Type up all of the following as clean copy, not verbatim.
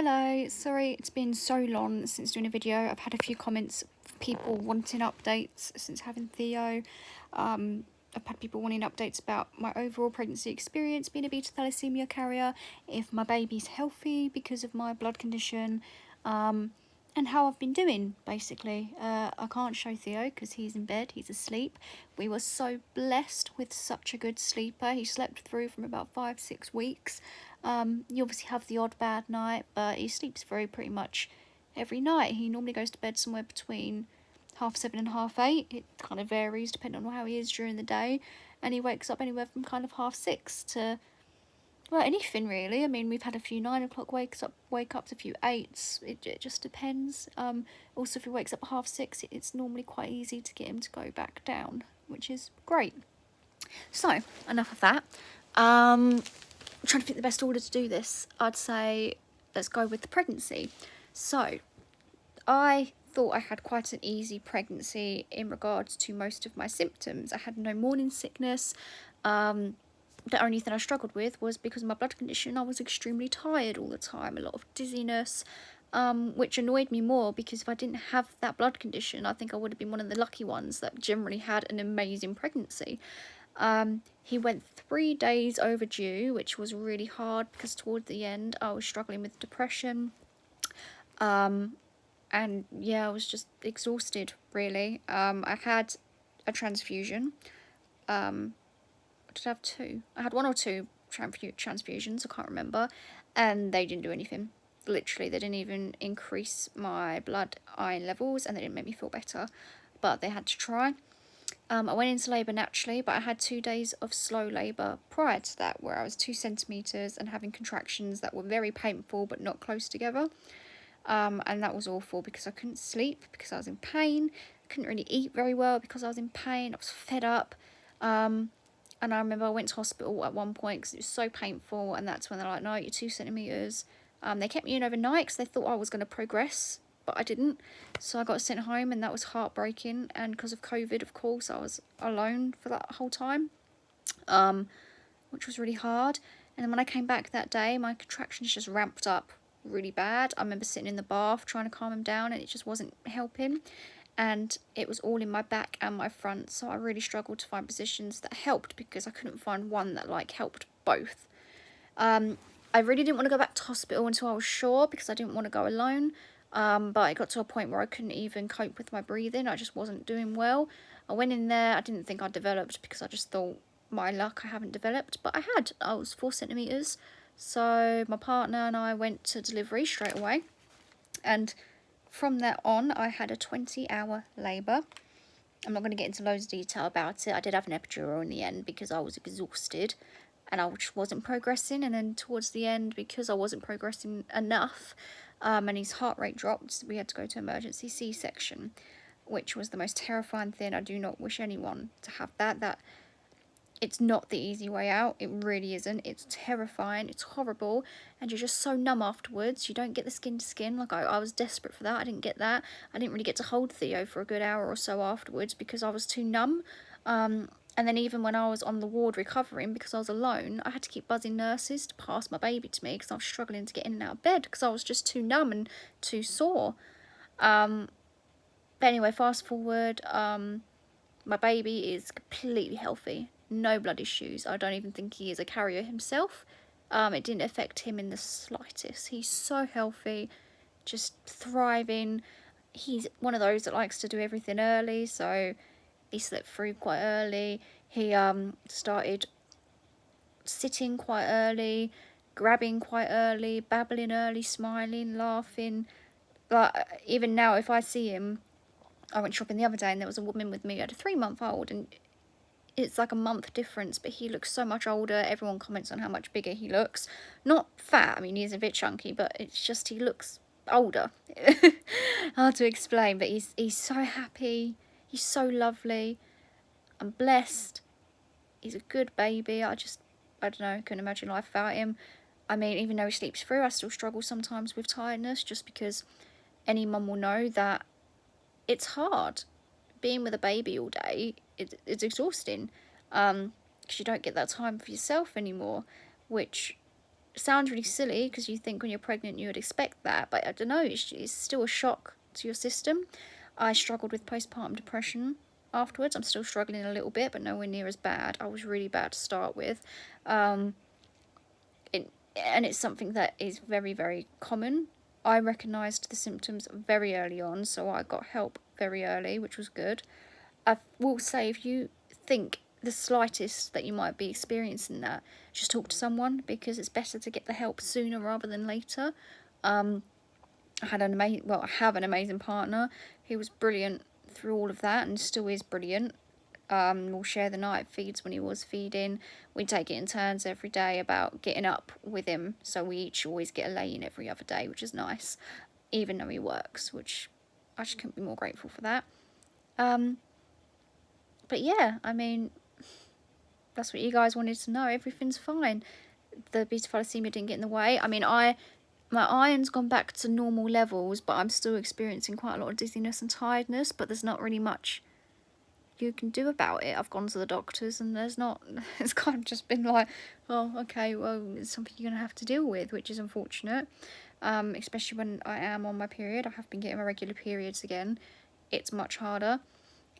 Hello, sorry it's been so long since doing a video. I've had a few comments of people wanting updates since having Theo. I've had people wanting updates about my overall pregnancy experience being a beta thalassemia carrier, if my baby's healthy because of my blood condition, and how I've been doing, basically. I can't show Theo because he's in bed, he's asleep. We were so blessed with such a good sleeper. He slept through from about 5-6 weeks. You obviously have the odd bad night, but he sleeps through pretty much every night. He normally goes to bed somewhere between 7:30 and 8:30. It kind of varies depending on how he is during the day. And he wakes up anywhere from kind of 6:30 to, well, anything really. I mean, we've had a few 9 o'clock wake ups, a few 8s. It just depends. Also, if he wakes up at 6:30, it's normally quite easy to get him to go back down, which is great. So, enough of that. I'm trying to pick the best order to do this. I'd say let's go with the pregnancy. So, I thought I had quite an easy pregnancy in regards to most of my symptoms. I had no morning sickness. The only thing I struggled with was because of my blood condition, I was extremely tired all the time, a lot of dizziness, which annoyed me more because if I didn't have that blood condition, I think I would have been one of the lucky ones that generally had an amazing pregnancy. He went 3 days overdue, which was really hard because toward the end I was struggling with depression. And yeah, I was just exhausted, really. I had a transfusion. Did I have 2? I had 1 or 2 transfusions, I can't remember, and they didn't do anything. Literally, they didn't even increase my blood iron levels, and they didn't make me feel better, but they had to try. I went into labour naturally, but I had 2 days of slow labour prior to that, where I was 2 centimetres and having contractions that were very painful but not close together. And that was awful because I couldn't sleep because I was in pain. I couldn't really eat very well because I was in pain. I was fed up. And I remember I went to hospital at one point because it was so painful, and that's when they're like, no, you're 2 centimetres. They kept me in overnight because they thought I was going to progress, but I didn't. So I got sent home, and that was heartbreaking. And because of COVID, of course, I was alone for that whole time, which was really hard. And then when I came back that day, my contractions just ramped up really bad. I remember sitting in the bath trying to calm them down, and it just wasn't helping. And it was all in my back and my front, so I really struggled to find positions that helped because I couldn't find one that helped both. I really didn't want to go back to hospital until I was sure because I didn't want to go alone. But it got to a point where I couldn't even cope with my breathing. I just wasn't doing well. I went in there. I didn't think I developed because I just thought, my luck, I haven't developed, but I had. I was 4 centimetres. So my partner and I went to delivery straight away. And from that on, I had a 20-hour labour. I'm not going to get into loads of detail about it. I did have an epidural in the end because I was exhausted and I just wasn't progressing. And then towards the end, because I wasn't progressing enough, and his heart rate dropped, we had to go to emergency C-section, which was the most terrifying thing. I do not wish anyone to have that. It's not the easy way out. It really isn't. It's terrifying. It's horrible. And you're just so numb afterwards. You don't get the skin to skin. I was desperate for that. I didn't get that. I didn't really get to hold Theo for a good hour or so afterwards because I was too numb. And then even when I was on the ward recovering, because I was alone, I had to keep buzzing nurses to pass my baby to me because I was struggling to get in and out of bed because I was just too numb and too sore. But anyway, fast forward, my baby is completely healthy. No blood issues. I don't even think he is a carrier himself. It didn't affect him in the slightest. He's so healthy, just thriving. He's one of those that likes to do everything early, so he slept through quite early. He started sitting quite early, grabbing quite early, babbling early, smiling, laughing. Even now, if I see him, I went shopping the other day and there was a woman with me who had a 3-month-old, and it's like a month difference, but he looks so much older. Everyone comments on how much bigger he looks. Not fat, I mean, he's a bit chunky, but it's just he looks older. Hard to explain, but he's so happy. He's so lovely. I'm blessed. He's a good baby. I don't know, couldn't imagine life without him. I mean, even though he sleeps through, I still struggle sometimes with tiredness, just because any mum will know that it's hard. Being with a baby all day, it's exhausting, because you don't get that time for yourself anymore, which sounds really silly because you think when you're pregnant you would expect that, but I don't know, it's still a shock to your system. I struggled with postpartum depression afterwards. I'm still struggling a little bit, but nowhere near as bad. I was really bad to start with. Um, and it's something that is very, very common. I recognised the symptoms very early on, so I got help very early, which was good. I will say, if you think the slightest that you might be experiencing that, just talk to someone, because it's better to get the help sooner rather than later. I had I have an amazing partner. He was brilliant through all of that and still is brilliant. We'll share the night feeds when he was feeding. We take it in turns every day about getting up with him. So we each always get a lay-in every other day, which is nice, even though he works, which I just couldn't be more grateful for that. But yeah, I mean, that's what you guys wanted to know. Everything's fine. The beta thalassemia didn't get in the way. I mean, my iron's gone back to normal levels, but I'm still experiencing quite a lot of dizziness and tiredness, but there's not really much you can do about it. I've gone to the doctors and there's not, it's kind of just been like, oh, okay, well, it's something you're going to have to deal with, which is unfortunate. Especially when I am on my period. I have been getting my regular periods again. It's much harder.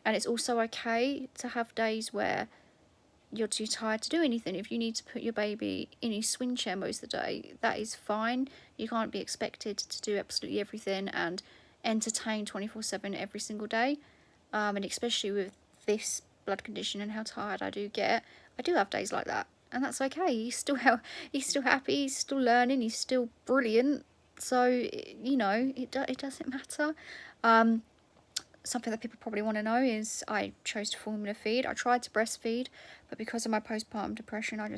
And it's also okay to have days where you're too tired to do anything. If you need to put your baby in his swing chair most of the day, that is fine. You can't be expected to do absolutely everything and entertain 24/7 every single day. And especially with this blood condition and how tired I do get, I do have days like that, and that's okay. He's still happy. He's still learning. He's still brilliant. So it doesn't matter. Something that people probably want to know is I chose to formula feed. I tried to breastfeed, but because of my postpartum depression, I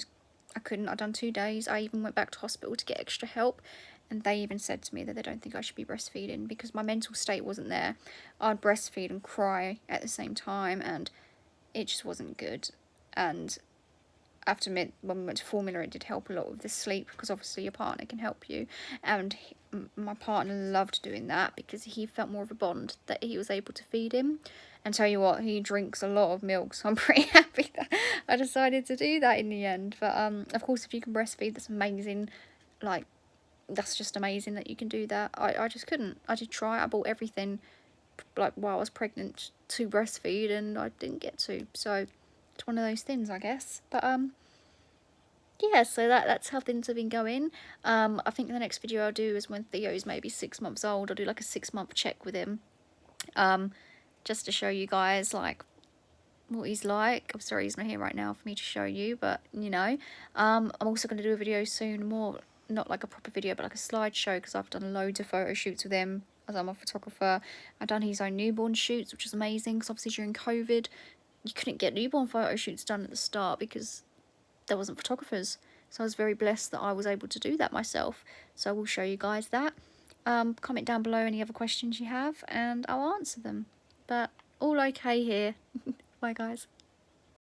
couldn't. I'd done 2 days. I even went back to hospital to get extra help, and they even said to me that they don't think I should be breastfeeding because my mental state wasn't there. I'd breastfeed and cry at the same time, and it just wasn't good. And I have to admit, when we went to formula, it did help a lot with the sleep, because obviously your partner can help you. And my partner loved doing that because he felt more of a bond that he was able to feed him. And tell you what, he drinks a lot of milk, so I'm pretty happy that I decided to do that in the end. But of course, if you can breastfeed, that's amazing. Like, that's just amazing that you can do that. I just couldn't. I did try. I bought everything like while I was pregnant to breastfeed, and I didn't get to. So it's one of those things, I guess. But yeah, so that's how things have been going. I think the next video I'll do is when Theo's maybe 6 months old. I'll do like a 6-month check with him, just to show you guys like what he's like. I'm sorry he's not here right now for me to show you, but I'm also going to do a video soon, more not like a proper video, but like a slideshow, because I've done loads of photo shoots with him as I'm a photographer. I've done his own newborn shoots, which is amazing, because obviously during COVID you couldn't get newborn photo shoots done at the start because there wasn't photographers. So I was very blessed that I was able to do that myself. So I will show you guys that. Comment down below any other questions you have and I'll answer them. But all okay here. Bye guys.